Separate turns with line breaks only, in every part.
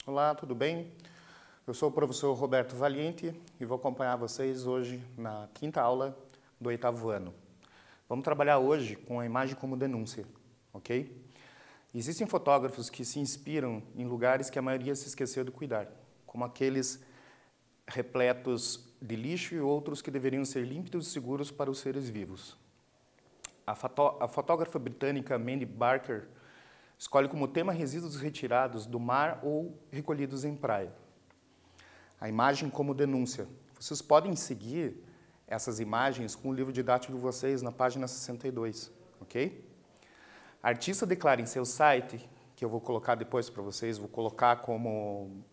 Olá, tudo bem? Eu sou o professor Roberto Valiente e vou acompanhar vocês hoje na quinta aula do 8º ano. Vamos trabalhar hoje com a imagem como denúncia, ok? Existem fotógrafos que se inspiram em lugares que a maioria se esqueceu de cuidar, como aqueles repletos de lixo e outros que deveriam ser límpidos e seguros para os seres vivos. A fotógrafa britânica Mandy Barker escolhe como tema resíduos retirados do mar ou recolhidos em praia. A imagem como denúncia. Vocês podem seguir essas imagens com o livro didático de vocês na página 62, ok? A artista declara em seu site, que eu vou colocar depois para vocês, vou colocar como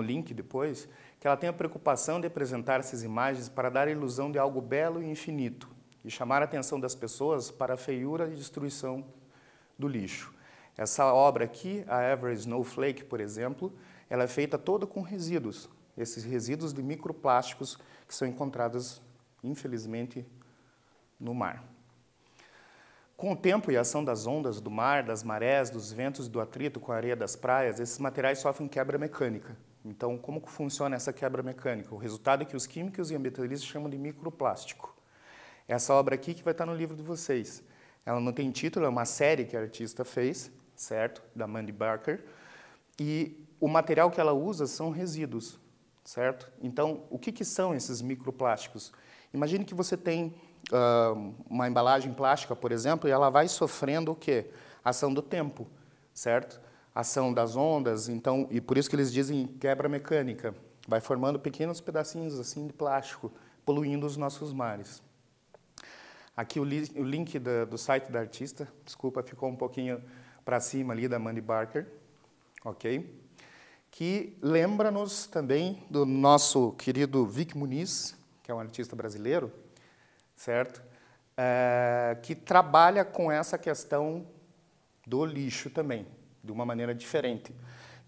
link depois, que ela tem a preocupação de apresentar essas imagens para dar a ilusão de algo belo e infinito e chamar a atenção das pessoas para a feiura e destruição do lixo. Essa obra aqui, a Every Snowflake, por exemplo, ela é feita toda com resíduos, esses resíduos de microplásticos que são encontrados, infelizmente, no mar. Com o tempo e a ação das ondas do mar, das marés, dos ventos e do atrito com a areia das praias, esses materiais sofrem quebra mecânica. Então, como que funciona essa quebra mecânica? O resultado é que os químicos e ambientalistas chamam de microplástico. Essa obra aqui que vai estar no livro de vocês. Ela não tem título, é uma série que a artista fez, certo? Da Mandy Barker. E o material que ela usa são resíduos, certo? Então, o que são esses microplásticos? Imagine que você tem uma embalagem plástica, por exemplo, e ela vai sofrendo o quê? A ação do tempo, certo? A ação das ondas, então, e por isso que eles dizem quebra mecânica. Vai formando pequenos pedacinhos assim de plástico, poluindo os nossos mares. Aqui o link do site da artista, desculpa, ficou um pouquinho para cima ali da Mandy Barker, ok? Que lembra-nos também do nosso querido Vic Muniz, que é um artista brasileiro, certo? Que trabalha com essa questão do lixo também, de uma maneira diferente.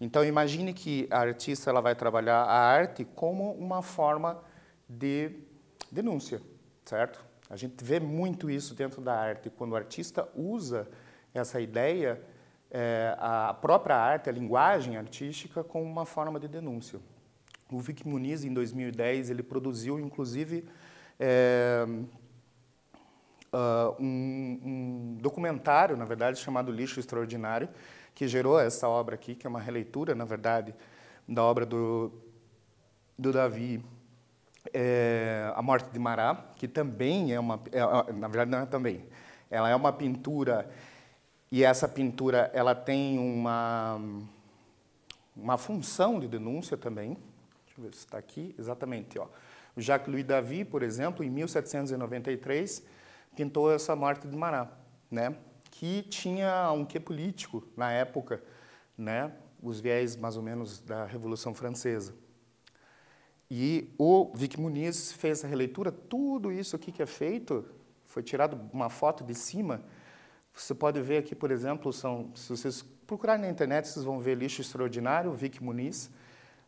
Então, imagine que a artista ela vai trabalhar a arte como uma forma de denúncia, certo? A gente vê muito isso dentro da arte, quando o artista usa essa ideia, a própria arte, a linguagem artística, como uma forma de denúncia. O Vic Muniz, em 2010, ele produziu, inclusive, um documentário, na verdade, chamado Lixo Extraordinário, que gerou essa obra aqui, que é uma releitura, na verdade, da obra do Davi, A Morte de Mará, que também na verdade não é também, ela é uma pintura, e essa pintura ela tem uma função de denúncia também. Deixa eu ver se está aqui, exatamente. Ó. O Jacques-Louis David, por exemplo, em 1793, pintou essa Morte de Mará, né? Que tinha um quê político na época, né? Os viés mais ou menos da Revolução Francesa. E o Vic Muniz fez a releitura, tudo isso aqui que é feito, foi tirado uma foto de cima. Você pode ver aqui, por exemplo, se vocês procurarem na internet, vocês vão ver Lixo Extraordinário, Vic Muniz,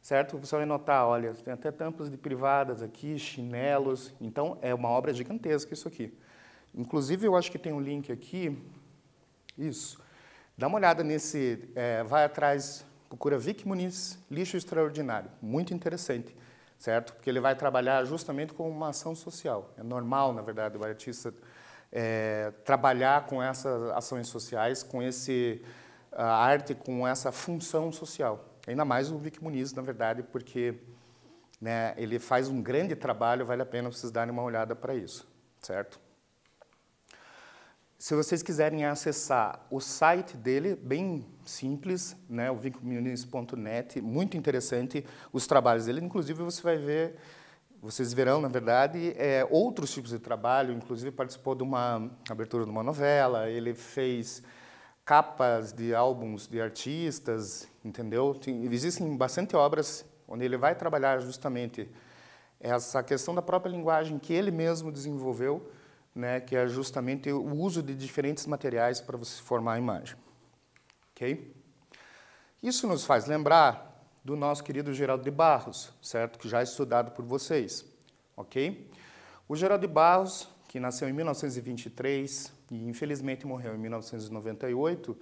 certo? Você vai notar, olha, tem até tampas de privadas aqui, chinelos, então é uma obra gigantesca isso aqui. Inclusive, eu acho que tem um link aqui, isso, dá uma olhada nesse, vai atrás, procura Vic Muniz, Lixo Extraordinário, muito interessante. Certo? Porque ele vai trabalhar justamente com uma ação social. É normal, na verdade, o artista trabalhar com essas ações sociais, com a arte com essa função social. Ainda mais o Vic Muniz, na verdade, porque né, ele faz um grande trabalho, vale a pena vocês darem uma olhada para isso, certo? Se vocês quiserem acessar o site dele, bem simples, né, o vicmuniz.net, muito interessante os trabalhos dele. Inclusive, você vai ver, vocês verão, na verdade, outros tipos de trabalho. Inclusive, participou de uma abertura de uma novela, ele fez capas de álbuns de artistas, entendeu? Existem bastante obras onde ele vai trabalhar justamente essa questão da própria linguagem que ele mesmo desenvolveu, né, que é justamente o uso de diferentes materiais para você formar a imagem. Ok? Isso nos faz lembrar do nosso querido Geraldo de Barros, certo? Que já é estudado por vocês. Ok? O Geraldo de Barros, que nasceu em 1923 e infelizmente morreu em 1998,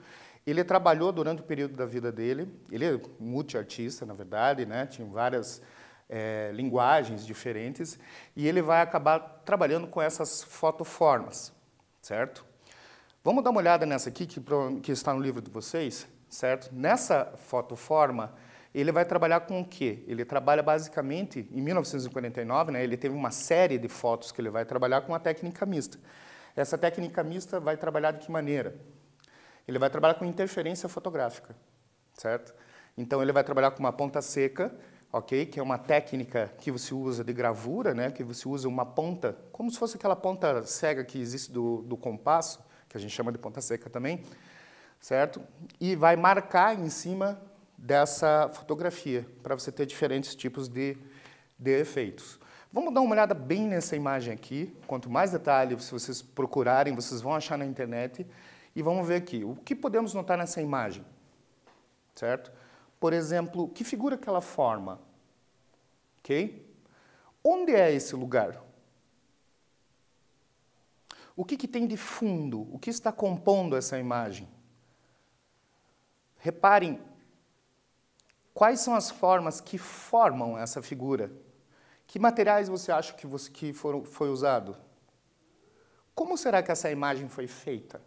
ele trabalhou durante o período da vida dele, ele é multiartista, na verdade, né? Tinha várias linguagens diferentes, e ele vai acabar trabalhando com essas fotoformas, certo? Vamos dar uma olhada nessa aqui, que está no livro de vocês, certo? Nessa fotoforma, ele vai trabalhar com o quê? Ele trabalha basicamente, em 1949, né, ele teve uma série de fotos que ele vai trabalhar com a técnica mista. Essa técnica mista vai trabalhar de que maneira? Ele vai trabalhar com interferência fotográfica, certo? Então, ele vai trabalhar com uma ponta seca, ok? Que é uma técnica que você usa de gravura, né? Que você usa uma ponta, como se fosse aquela ponta cega que existe do compasso, que a gente chama de ponta seca também, certo? E vai marcar em cima dessa fotografia, para você ter diferentes tipos de efeitos. Vamos dar uma olhada bem nessa imagem aqui. Quanto mais detalhes, se vocês procurarem, vocês vão achar na internet. E vamos ver aqui, o que podemos notar nessa imagem, certo? Por exemplo, que figura que ela forma? Ok? Onde é esse lugar? O que tem de fundo? O que está compondo essa imagem? Reparem, quais são as formas que formam essa figura? Que materiais você acha que foi usado? Como será que essa imagem foi feita?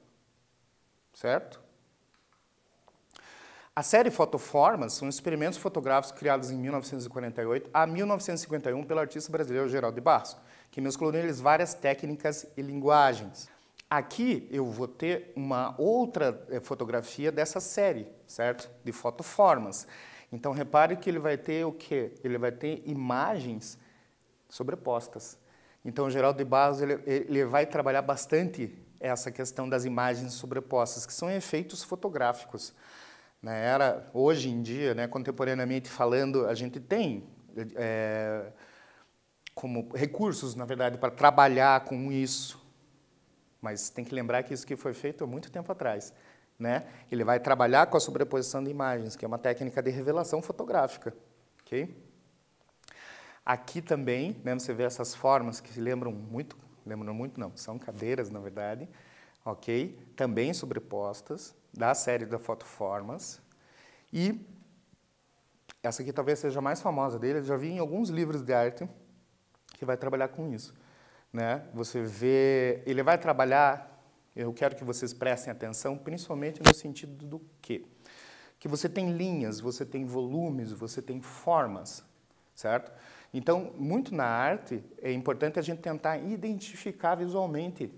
Certo? A série Fotoformas são experimentos fotográficos criados em 1948 a 1951 pelo artista brasileiro Geraldo de Barros, que mesclou neles várias técnicas e linguagens. Aqui eu vou ter uma outra fotografia dessa série, certo? De fotoformas. Então, repare que ele vai ter o quê? Ele vai ter imagens sobrepostas. Então, o Geraldo de Barros ele vai trabalhar bastante essa questão das imagens sobrepostas, que são efeitos fotográficos. Hoje em dia, né, contemporaneamente falando, a gente tem como recursos, na verdade, para trabalhar com isso. Mas tem que lembrar que isso que foi feito há muito tempo atrás. Né? Ele vai trabalhar com a sobreposição de imagens, que é uma técnica de revelação fotográfica. Okay? Aqui também, né, você vê essas formas que se lembram muito não, são cadeiras, na verdade, ok? Também sobrepostas, da série da Fotoformas. E essa aqui talvez seja a mais famosa dele, eu já vi em alguns livros de arte que vai trabalhar com isso. Né? Você vê, ele vai trabalhar, eu quero que vocês prestem atenção, principalmente no sentido do quê? Que você tem linhas, você tem volumes, você tem formas, certo? Então, muito na arte, é importante a gente tentar identificar visualmente,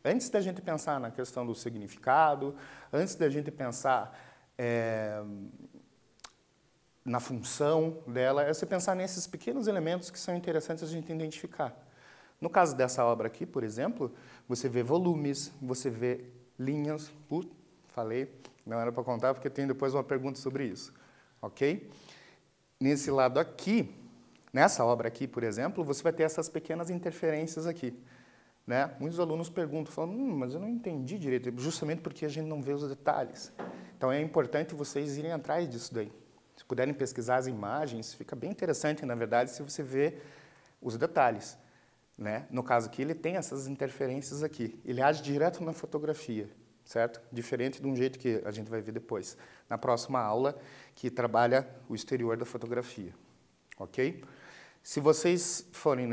antes da gente pensar na questão do significado, antes da gente pensar na função dela, é você pensar nesses pequenos elementos que são interessantes a gente identificar. No caso dessa obra aqui, por exemplo, você vê volumes, você vê linhas. Falei, não era para contar porque tem depois uma pergunta sobre isso. Ok? Nesse lado aqui, nessa obra aqui, por exemplo, você vai ter essas pequenas interferências aqui. Né? Muitos alunos perguntam, falam, mas eu não entendi direito, justamente porque a gente não vê os detalhes. Então é importante vocês irem atrás disso daí. Se puderem pesquisar as imagens, fica bem interessante, na verdade, se você vê os detalhes. Né? No caso aqui, ele tem essas interferências aqui. Ele age direto na fotografia, certo? Diferente de um jeito que a gente vai ver depois, na próxima aula, que trabalha o exterior da fotografia. Ok? Se vocês forem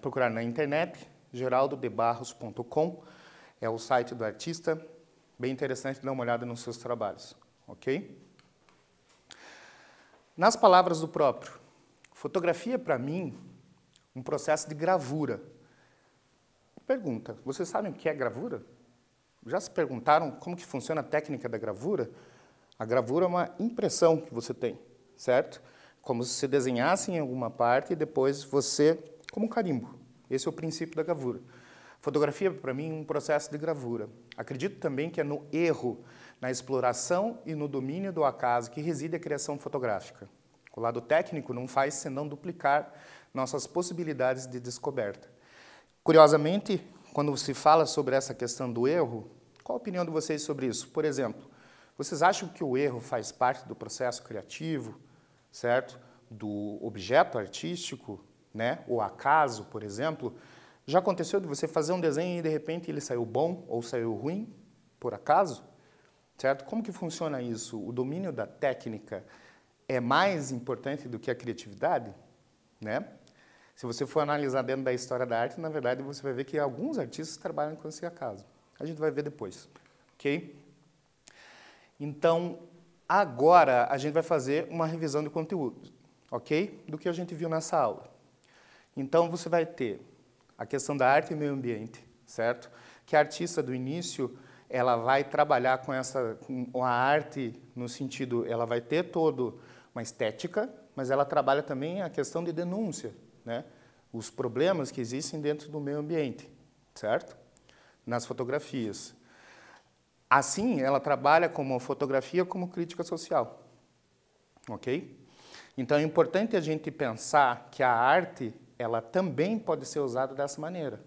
procurar na internet, geraldodebarros.com é o site do artista. Bem interessante dar uma olhada nos seus trabalhos. Ok? Nas palavras do próprio, fotografia, para mim, um processo de gravura. Pergunta, vocês sabem o que é gravura? Já se perguntaram como que funciona a técnica da gravura? A gravura é uma impressão que você tem, certo? Como se você desenhasse em alguma parte e depois você, como um carimbo. Esse é o princípio da gravura. Fotografia, para mim, é um processo de gravura. Acredito também que é no erro, na exploração e no domínio do acaso que reside a criação fotográfica. O lado técnico não faz senão duplicar nossas possibilidades de descoberta. Curiosamente, quando se fala sobre essa questão do erro, qual a opinião de vocês sobre isso? Por exemplo, vocês acham que o erro faz parte do processo criativo, certo? Do objeto artístico, né? O acaso, por exemplo, Já aconteceu de você fazer um desenho e de repente ele saiu bom ou saiu ruim, por acaso? Certo? Como que funciona isso? O domínio da técnica é mais importante do que a criatividade, né? Se você for analisar dentro da história da arte, na verdade você vai ver que alguns artistas trabalham com esse acaso. A gente vai ver depois, ok? Então, agora a gente vai fazer uma revisão de conteúdo, ok? Do que a gente viu nessa aula. Então, você vai ter a questão da arte e meio ambiente, certo? Que a artista do início, ela vai trabalhar com a arte no sentido, ela vai ter todo uma estética, mas ela trabalha também a questão de denúncia, né? Os problemas que existem dentro do meio ambiente, certo? Nas fotografias. Assim, ela trabalha como fotografia como crítica social, ok? Então, é importante a gente pensar que a arte, ela também pode ser usada dessa maneira,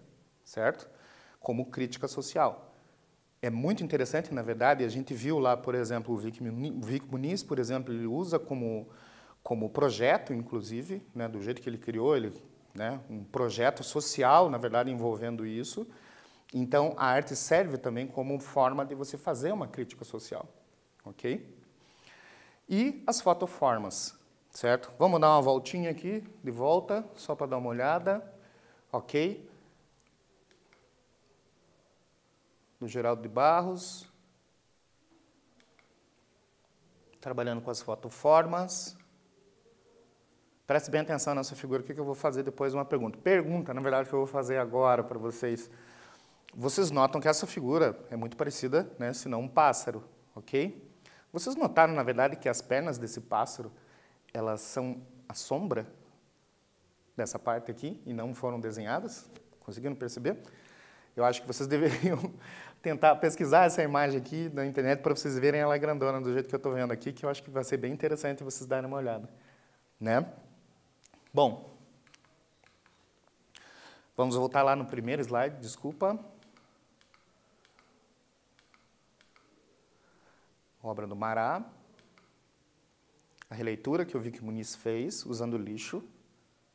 certo? Como crítica social. É muito interessante, na verdade, a gente viu lá, por exemplo, o Vic Muniz, por exemplo, ele usa como projeto, inclusive, né, do jeito que ele criou, né, um projeto social, na verdade, envolvendo isso. Então, a arte serve também como forma de você fazer uma crítica social, ok? E as fotoformas, certo? Vamos dar uma voltinha aqui, de volta, só para dar uma olhada, ok? Do Geraldo de Barros, trabalhando com as fotoformas. Preste bem atenção nessa figura, o que eu vou fazer depois uma pergunta. Pergunta, na verdade, que eu vou fazer agora para vocês. Vocês notam que essa figura é muito parecida, né, se não um pássaro, ok? Vocês notaram, na verdade, que as pernas desse pássaro, elas são a sombra dessa parte aqui e não foram desenhadas? Conseguiram perceber? Eu acho que vocês deveriam tentar pesquisar essa imagem aqui na internet para vocês verem ela grandona do jeito que eu estou vendo aqui, que eu acho que vai ser bem interessante vocês darem uma olhada, né? Bom, vamos voltar lá no primeiro slide, desculpa. Obra do Mará. A releitura que o Vic Muniz fez, usando lixo,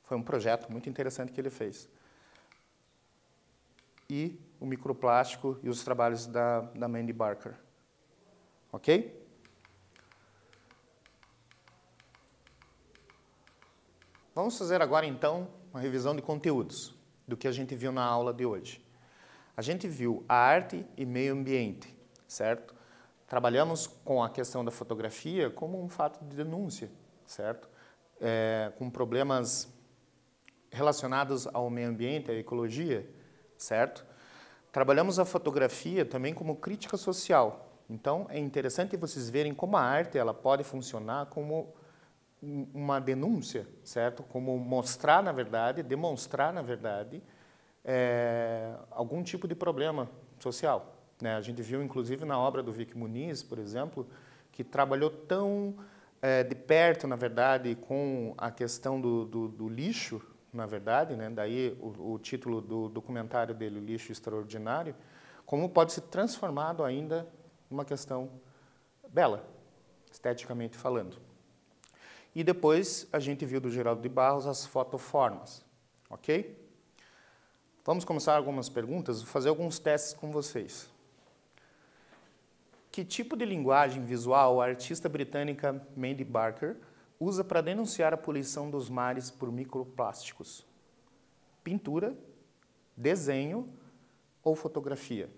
foi um projeto muito interessante que ele fez. E o microplástico e os trabalhos da Mandy Barker. Ok? Vamos fazer agora, então, uma revisão de conteúdos do que a gente viu na aula de hoje. A gente viu a arte e meio ambiente, certo? Trabalhamos com a questão da fotografia como um fato de denúncia, certo? Com problemas relacionados ao meio ambiente, à ecologia, certo? Trabalhamos a fotografia também como crítica social. Então, é interessante vocês verem como a arte ela pode funcionar como uma denúncia, certo? Como mostrar, na verdade, demonstrar, na verdade, algum tipo de problema social. Né? A gente viu, inclusive, na obra do Vic Muniz, por exemplo, que trabalhou tão de perto, na verdade, com a questão do lixo, na verdade, né? Daí o título do documentário dele, Lixo Extraordinário, como pode ser transformado ainda numa questão bela, esteticamente falando. E depois a gente viu do Geraldo de Barros as fotoformas, ok? Vamos começar algumas perguntas, vou fazer alguns testes com vocês. Que tipo de linguagem visual a artista britânica Mandy Barker usa para denunciar a poluição dos mares por microplásticos? Pintura, desenho ou fotografia?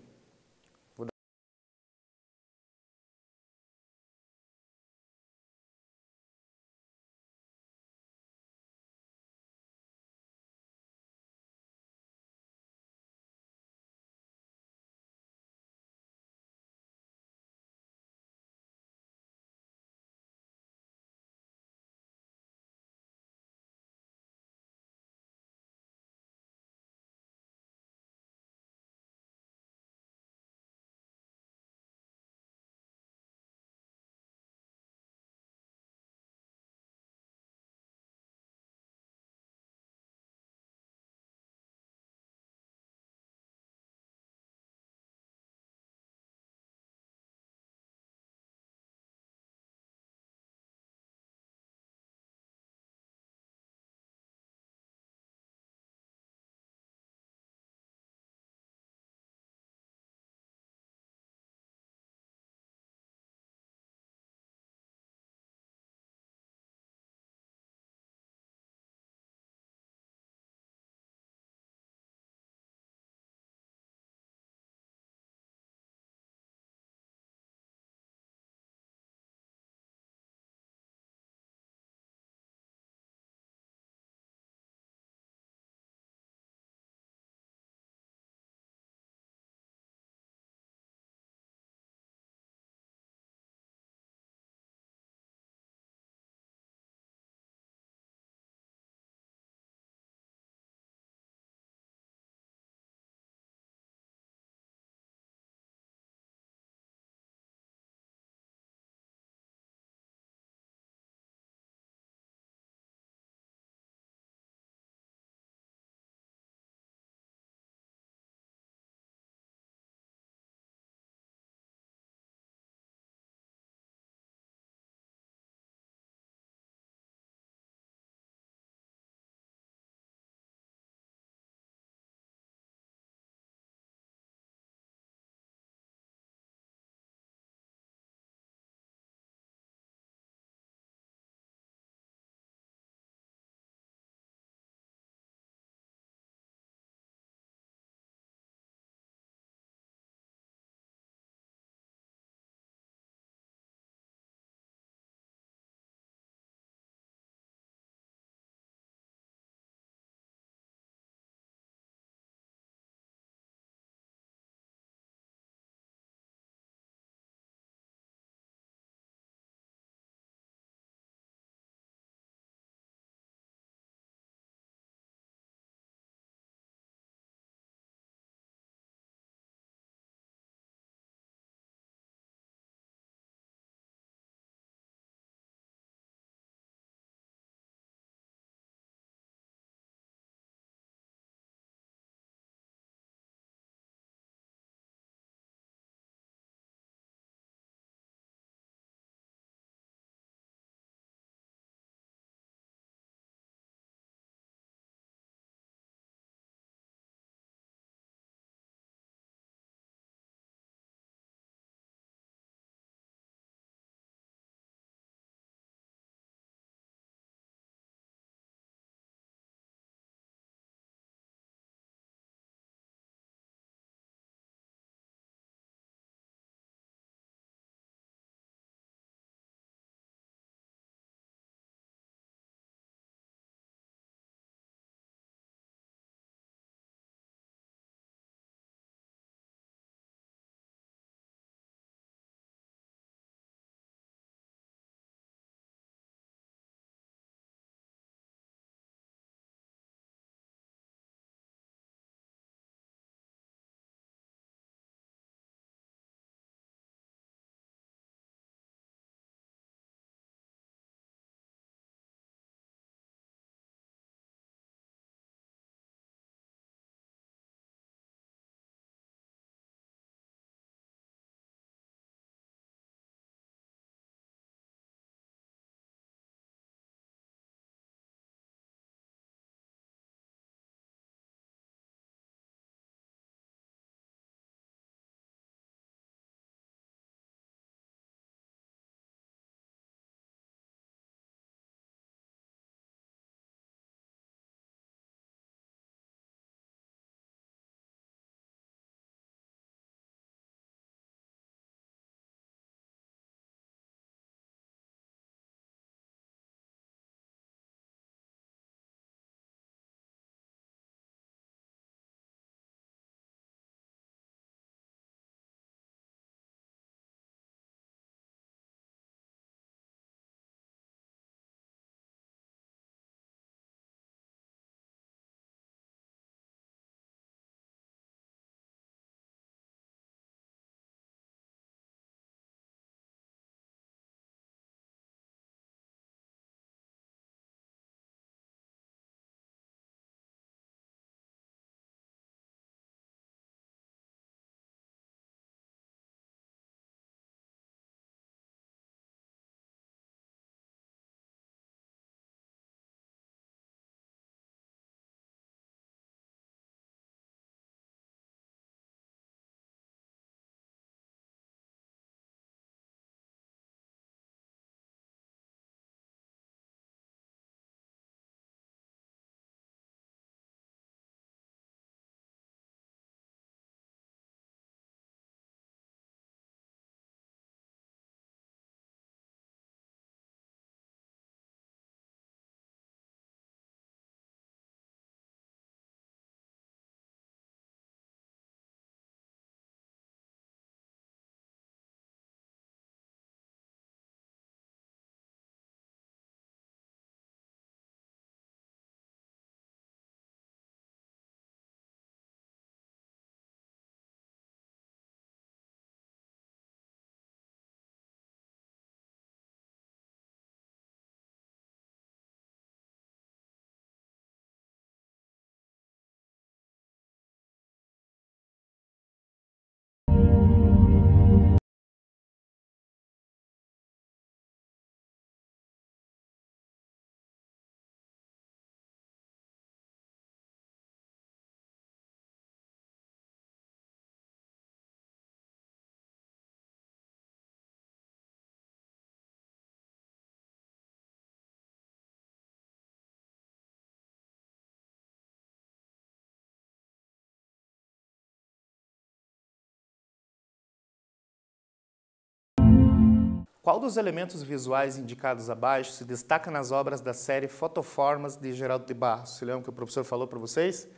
Qual dos elementos visuais indicados abaixo se destaca nas obras da série Fotoformas de Geraldo de Barros? Se lembram que o professor falou para vocês?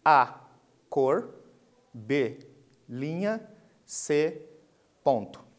A. Cor. B. Linha. C. Ponto.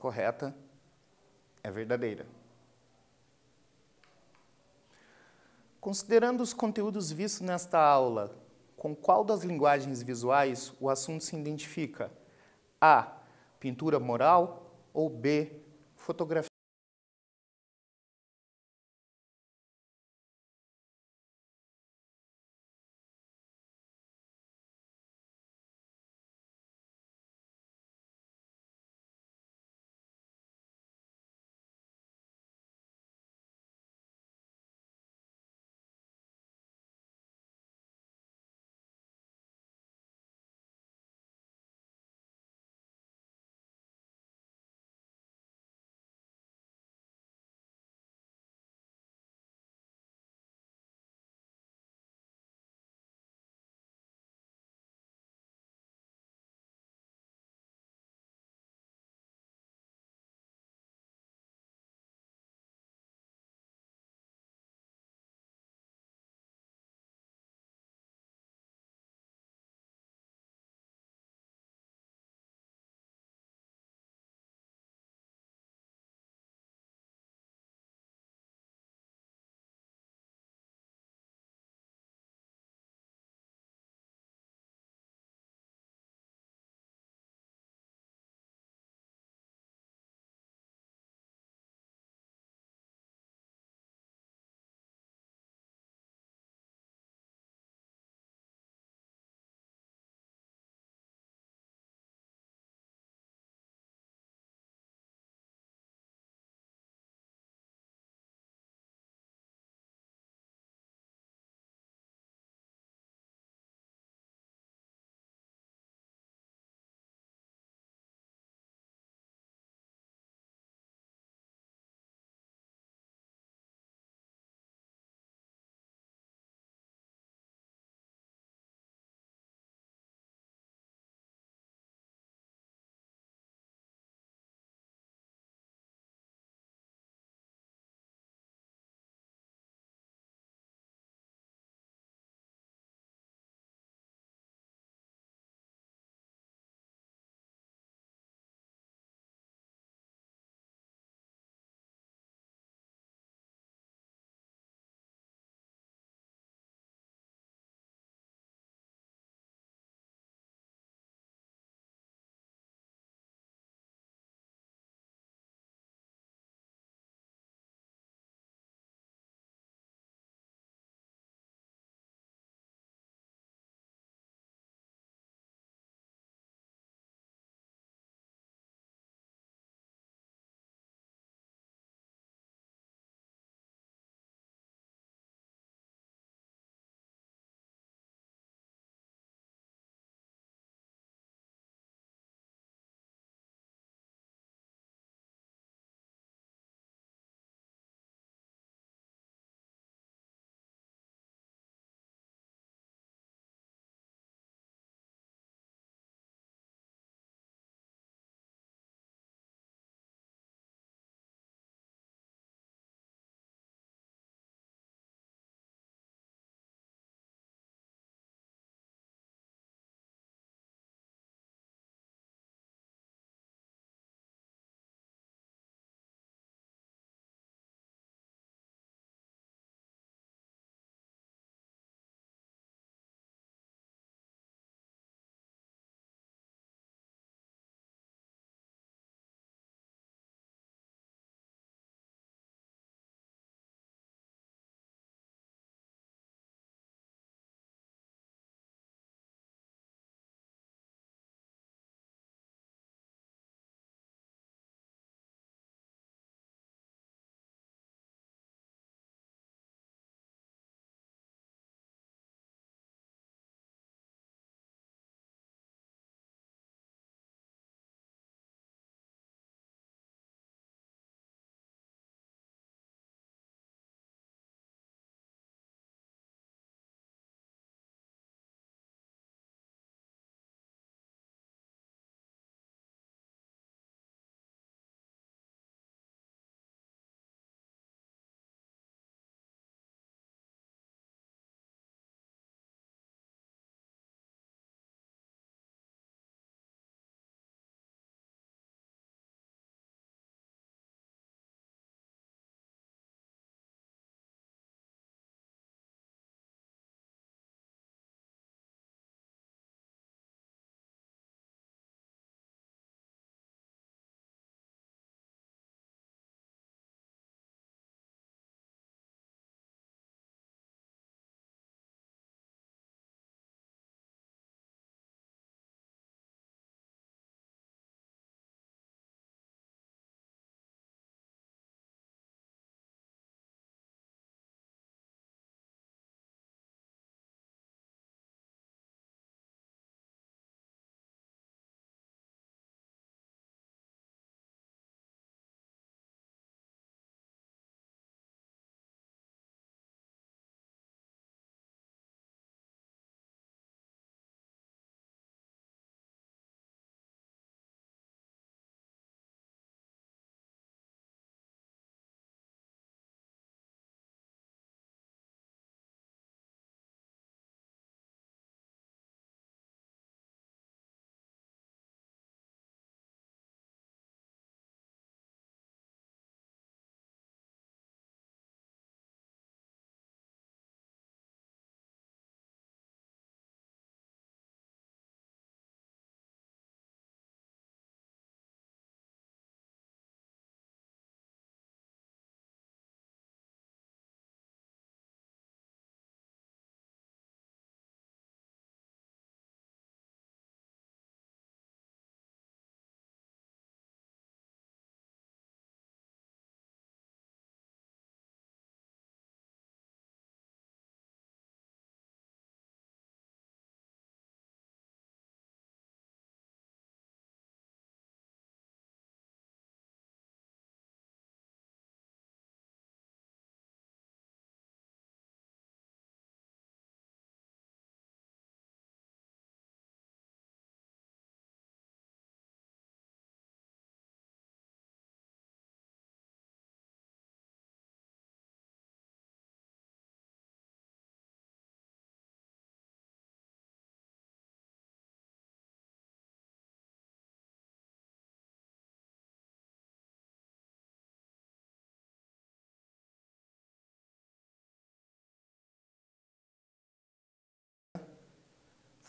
correta é verdadeira. Considerando os conteúdos vistos nesta aula, com qual das linguagens visuais o assunto se identifica? A. Pintura mural ou B. Fotografia?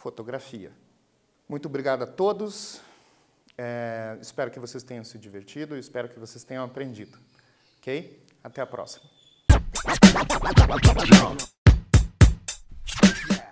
fotografia. Muito obrigado a todos. Espero que vocês tenham se divertido, espero que vocês tenham aprendido. Ok? Até a próxima.